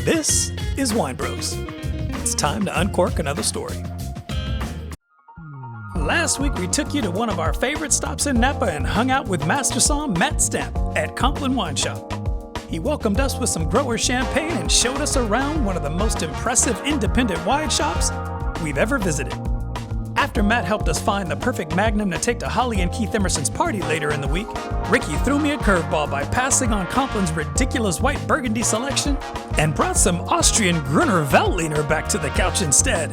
This is Wine Bros. It's time to uncork another story. Last week we took you to one of our favorite stops in Napa and hung out with Master Somm Matt Stamp at Compline Wine Shop. He welcomed us with some grower champagne and showed us around one of the most impressive independent wine shops we've ever visited. After Matt helped us find the perfect magnum to take to Holly and Keith Emerson's party later in the week, Ricky threw me a curveball by passing on Compline's ridiculous white Burgundy selection and brought some Austrian Gruner Veltliner back to the couch instead.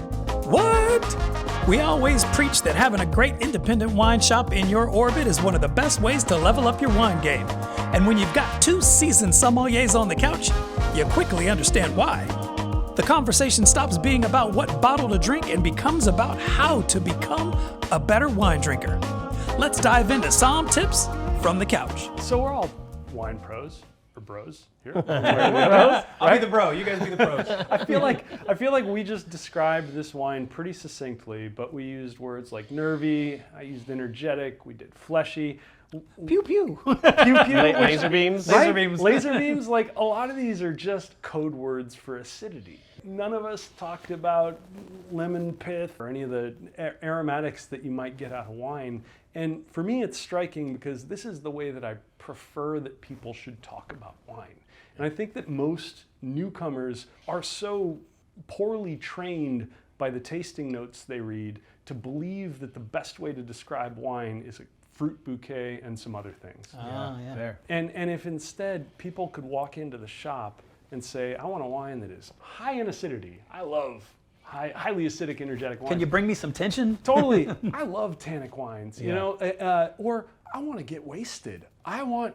What? We always preach that having a great independent wine shop in your orbit is one of the best ways to level up your wine game. And when you've got two seasoned sommeliers on the couch, you quickly understand why. The conversation stops being about what bottle to drink and becomes about how to become a better wine drinker. Let's dive into Somm tips from the couch. So we're all wine pros, or bros here. Bros? I'll be the bro, you guys be the pros. I feel like we just described this wine pretty succinctly, but we used words like nervy, I used energetic, we did fleshy. Pew pew. Pew pew. Laser beams. Right? Laser beams. Laser beams, like a lot of these are just code words for acidity. None of us talked about lemon pith or any of the aromatics that you might get out of wine. And for me, it's striking because this is the way that I prefer that people should talk about wine. And I think that most newcomers are so poorly trained by the tasting notes they read to believe that the best way to describe wine is a fruit bouquet and some other things. Yeah. Fair. And if instead people could walk into the shop and say, I want a wine that is high in acidity. I love highly acidic, energetic wines. Can you bring me some tension? Totally. I love tannic wines, you know, or I want to get wasted. I want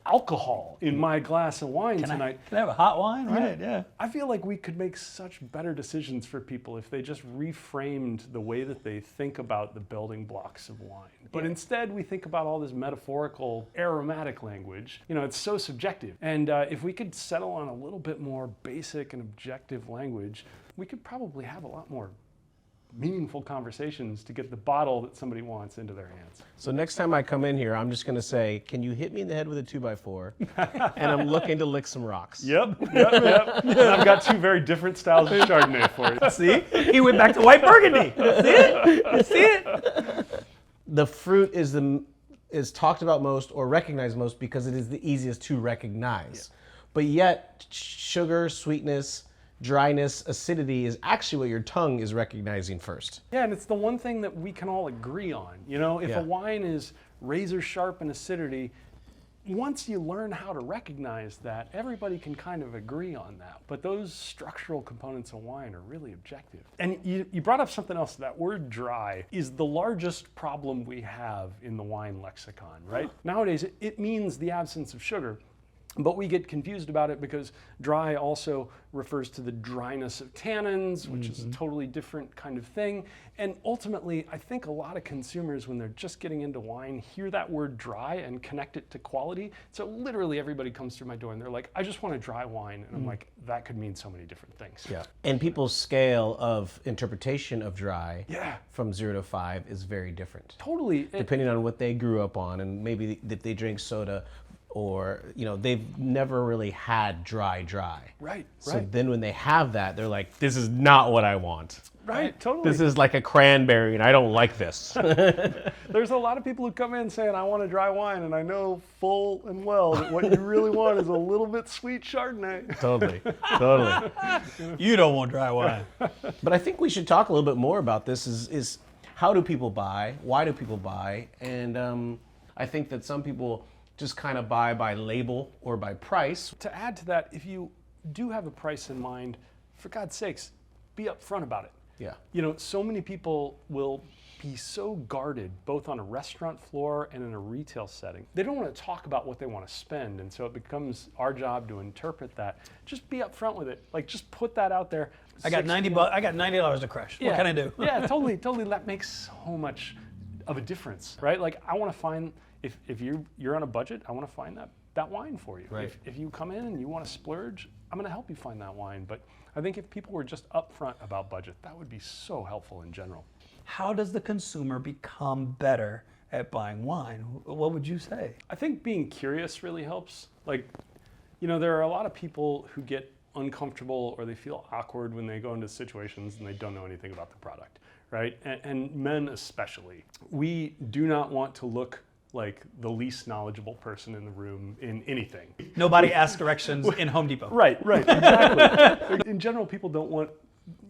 alcohol in my glass of wine tonight. Can I have a hot wine? Right, yeah. I feel like we could make such better decisions for people if they just reframed the way that they think about the building blocks of wine. But instead, we think about all this metaphorical aromatic language. You know, it's so subjective. And if we could settle on a little bit more basic and objective language, we could probably have a lot more meaningful conversations to get the bottle that somebody wants into their hands. So next time I come in here, I'm just gonna say, can you hit me in the head with a 2x4? And I'm looking to lick some rocks. Yep. And I've got two very different styles of Chardonnay for you. See? He went back to white Burgundy. See it? The fruit is talked about most or recognized most because it is the easiest to recognize. But yet, sugar, sweetness, dryness, acidity is actually what your tongue is recognizing first. Yeah, and it's the one thing that we can all agree on. You know, if a wine is razor sharp in acidity, once you learn how to recognize that, everybody can kind of agree on that. But those structural components of wine are really objective. And you brought up something else. That word dry is the largest problem we have in the wine lexicon, right? Nowadays, it means the absence of sugar. But we get confused about it because dry also refers to the dryness of tannins, which is a totally different kind of thing. And ultimately, I think a lot of consumers, when they're just getting into wine, hear that word dry and connect it to quality. So literally everybody comes through my door and they're like, I just want a dry wine. And I'm like, that could mean so many different things. Yeah. And people's scale of interpretation of dry from 0 to 5 is very different. Totally. Depending on what they grew up on and maybe if they drink soda, or, you know, they've never really had dry. Right. So then when they have that, they're like, this is not what I want. Right, totally. This is like a cranberry and I don't like this. There's a lot of people who come in saying, I want a dry wine, and I know full and well that what you really want is a little bit sweet Chardonnay. Totally. You don't want dry wine. But I think we should talk a little bit more about this is how do people buy? Why do people buy? And I think that some people just kind of buy by label or by price. To add to that, if you do have a price in mind, for God's sakes, be upfront about it. Yeah. You know, so many people will be so guarded, both on a restaurant floor and in a retail setting. They don't want to talk about what they want to spend, and so it becomes our job to interpret that. Just be upfront with it. Like, just put that out there. I got $90 to crush. What can I do? Yeah, totally. That makes so much of a difference, right? Like, I want to find, if you're on a budget, I want to find that wine for you. Right. If you come in and you want to splurge, I'm going to help you find that wine. But I think if people were just upfront about budget, that would be so helpful in general. How does the consumer become better at buying wine? What would you say? I think being curious really helps. Like, you know, there are a lot of people who get uncomfortable or they feel awkward when they go into situations and they don't know anything about the product, right? And men especially. We do not want to look like the least knowledgeable person in the room in anything. Nobody asks directions in Home Depot. Right, exactly. In general, people don't want,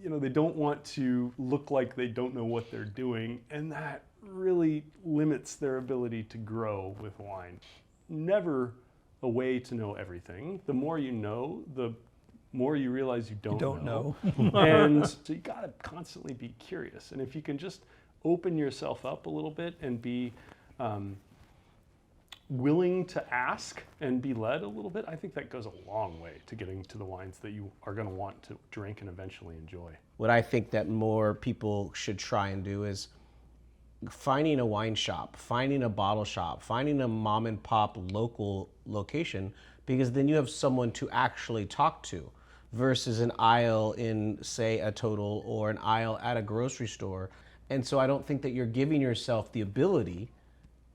they don't want to look like they don't know what they're doing, and that really limits their ability to grow with wine. Never a way to know everything. The more you know, the more you realize you don't know. And so you gotta constantly be curious. And if you can just open yourself up a little bit and be willing to ask and be led a little bit, I think that goes a long way to getting to the wines that you are going to want to drink and eventually enjoy. What I think that more people should try and do is finding a wine shop, finding a bottle shop, finding a mom and pop local location, because then you have someone to actually talk to versus an aisle in, say, a Total or an aisle at a grocery store. And so I don't think that you're giving yourself the ability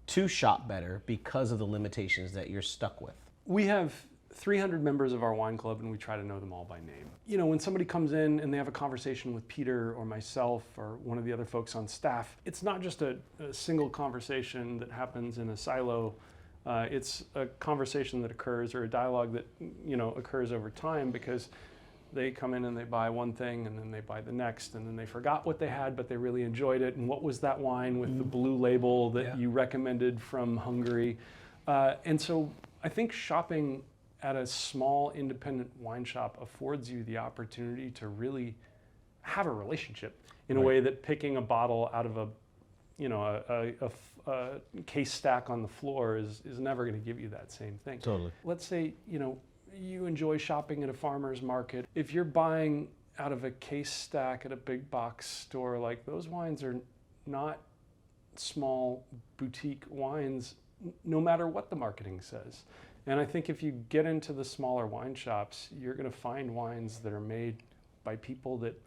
to shop better because of the limitations that you're stuck with. We have 300 members of our wine club, and we try to know them all by name. When somebody comes in and they have a conversation with Peter or myself or one of the other folks on staff, it's not just a single conversation that happens in a silo. It's a conversation that occurs, or a dialogue that occurs over time, because they come in and they buy one thing and then they buy the next, and then they forgot what they had, but they really enjoyed it. And what was that wine with the blue label that you recommended from Hungary? And so I think shopping at a small independent wine shop affords you the opportunity to really have a relationship in a way that picking a bottle out of a case stack on the floor is never going to give you that same thing. Totally. Let's say, you enjoy shopping at a farmer's market. If you're buying out of a case stack at a big box store, like, those wines are not small boutique wines, no matter what the marketing says. And I think if you get into the smaller wine shops, you're going to find wines that are made by people that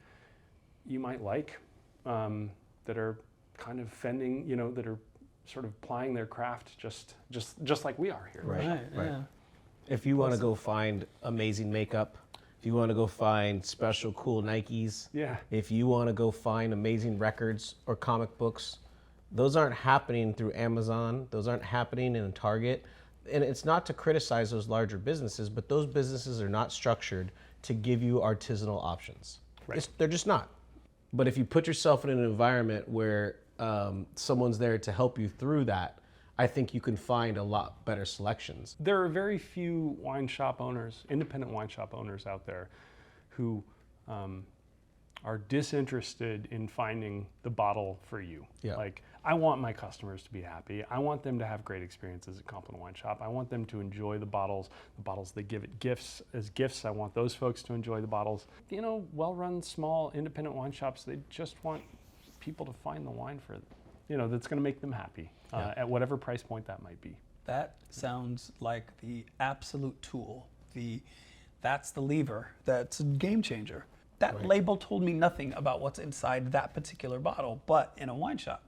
you might like, that are kind of fending, that are sort of plying their craft just like we are here. Right. Yeah. If you want to go find amazing makeup, if you want to go find special cool Nikes, if you want to go find amazing records or comic books, those aren't happening through Amazon. Those aren't happening in Target. And it's not to criticize those larger businesses, but those businesses are not structured to give you artisanal options. Right. They're just not. But if you put yourself in an environment where someone's there to help you through that, I think you can find a lot better selections. There are very few wine shop owners, independent wine shop owners out there, who are disinterested in finding the bottle for you. Yeah. Like, I want my customers to be happy. I want them to have great experiences at Compline Wine Shop. I want them to enjoy the bottles they give at gifts as gifts. I want those folks to enjoy the bottles. Well-run, small, independent wine shops, they just want people to find the wine for, that's going to make them happy at whatever price point that might be. That sounds like the absolute tool. That's the lever. That's a game changer. That label told me nothing about what's inside that particular bottle, but in a wine shop,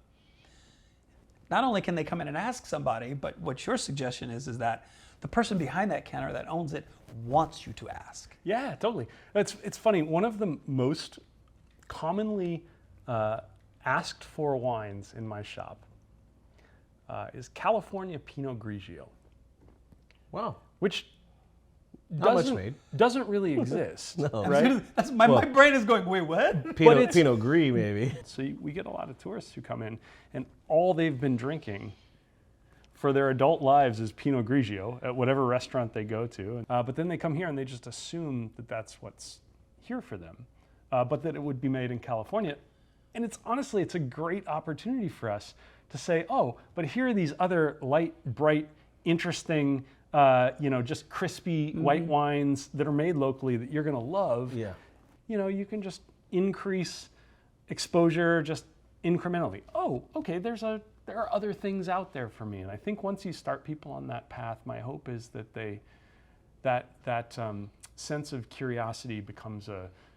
not only can they come in and ask somebody, but what your suggestion is that the person behind that counter that owns it wants you to ask. Yeah, totally. It's funny. One of the most commonly asked for wines in my shop is California Pinot Grigio. Wow. Which Not much made. doesn't really exist. No. Right? My brain is going, wait, what? Pinot Gris, maybe. So we get a lot of tourists who come in, and all they've been drinking for their adult lives is Pinot Grigio at whatever restaurant they go to. But then they come here and they just assume that that's what's here for them, but that it would be made in California. And it's a great opportunity for us to say, oh, but here are these other light, bright, interesting, just crispy white wines that are made locally that you're going to love. Yeah. You can just increase exposure just incrementally. Oh, okay, there are other things out there for me. And I think once you start people on that path, my hope is that that sense of curiosity becomes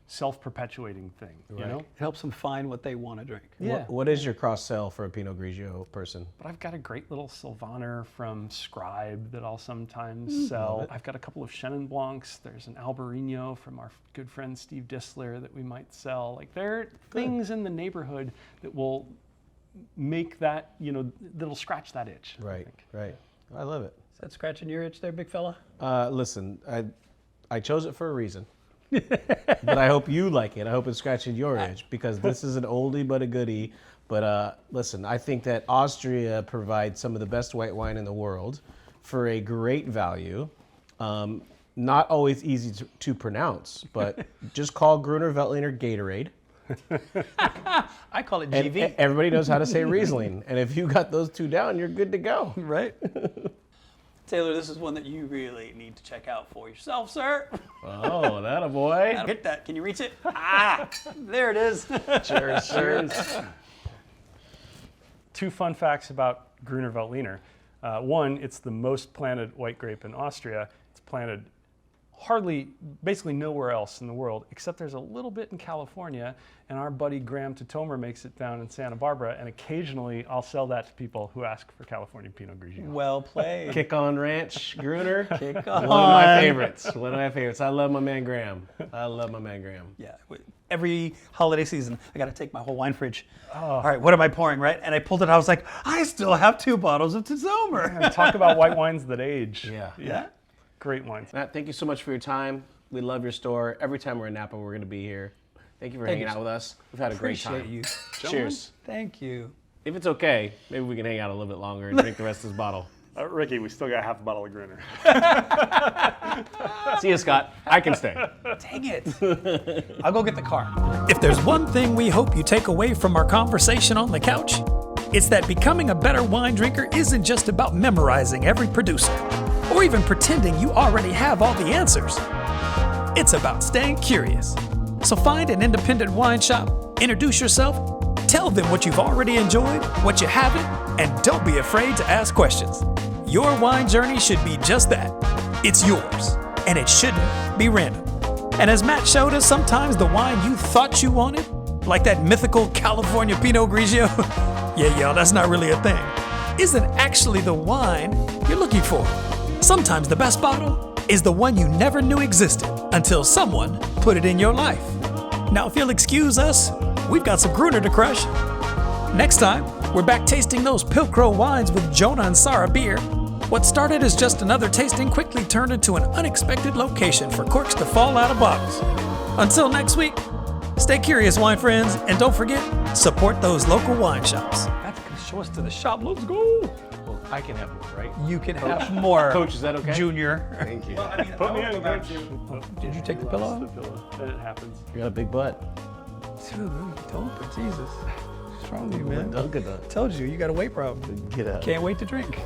self-perpetuating thing, you know? It helps them find what they want to drink. Yeah. What is your cross-sell for a Pinot Grigio person? But I've got a great little Sylvaner from Scribe that I'll sometimes sell. I've got a couple of Chenin Blancs. There's an Albarino from our good friend Steve Dissler that we might sell. Like, there are things in the neighborhood that will make that, you know, that'll scratch that itch. Right, right. I love it. Is that scratching your itch there, big fella? Listen, I chose it for a reason. But I hope you like it. I hope it's scratching your itch, because this is an oldie but a goodie. But listen, I think that Austria provides some of the best white wine in the world for a great value. Not always easy to pronounce, but just call Gruner Veltliner Gatorade. I call it And GV. everybody knows how to say Riesling. And if you got those two down, you're good to go. Right? Taylor, this is one that you really need to check out for yourself, sir. Oh, that a boy. Hit that. Can you reach it? Ah, there it is. Cheers, cheers. Two fun facts about Gruner Veltliner. One, it's the most planted white grape in Austria. It's planted basically nowhere else in the world, except there's a little bit in California, and our buddy Graham Tatomer makes it down in Santa Barbara, and occasionally I'll sell that to people who ask for California Pinot Grigio. Well played. Kick on Ranch, Gruner. Kick on. One of my favorites. One of my favorites. I love my man Graham. I love my man Graham. Yeah. Every holiday season, I got to take my whole wine fridge. All right, what am I pouring, right? And I pulled it out. I was like, I still have 2 bottles of Tatomer. And talk about white wines that age. Yeah. Great wines. Matt, thank you so much for your time. We love your store. Every time we're in Napa, we're going to be here. Thank you for hanging out with us. We've had a great time. Appreciate you. Cheers. Thank you. If it's okay, maybe we can hang out a little bit longer and drink the rest of this bottle. Ricky, we still got half a bottle of Gruner. See you, Scott. I can stay. Dang it. I'll go get the car. If there's one thing we hope you take away from our conversation on the couch, it's that becoming a better wine drinker isn't just about memorizing every producer, or even pretending you already have all the answers. It's about staying curious. So find an independent wine shop, introduce yourself, tell them what you've already enjoyed, what you haven't, and don't be afraid to ask questions. Your wine journey should be just that. It's yours, and it shouldn't be random. And as Matt showed us, sometimes the wine you thought you wanted, like that mythical California Pinot Grigio, yeah, y'all, that's not really a thing, isn't actually the wine you're looking for. Sometimes the best bottle is the one you never knew existed until someone put it in your life. Now, if you'll excuse us, we've got some Gruner to crush. Next time, we're back tasting those Pilcrow wines with Jonah and Sarah beer. What started as just another tasting quickly turned into an unexpected location for corks to fall out of bottles. Until next week, stay curious, wine friends, and don't forget, support those local wine shops. That's going to show us to the shop. Let's go. Well, I can have more, right? You can have more. Coach, is that okay? Junior. Thank you. Put me in, Coach. Did you take the pillow The off? pillow. It happens. You got a big butt. Dude, don't, but Jesus. What's wrong with you, man? Dunkin' Donuts. Told you, you got a weight problem. Get up. Can't wait to drink.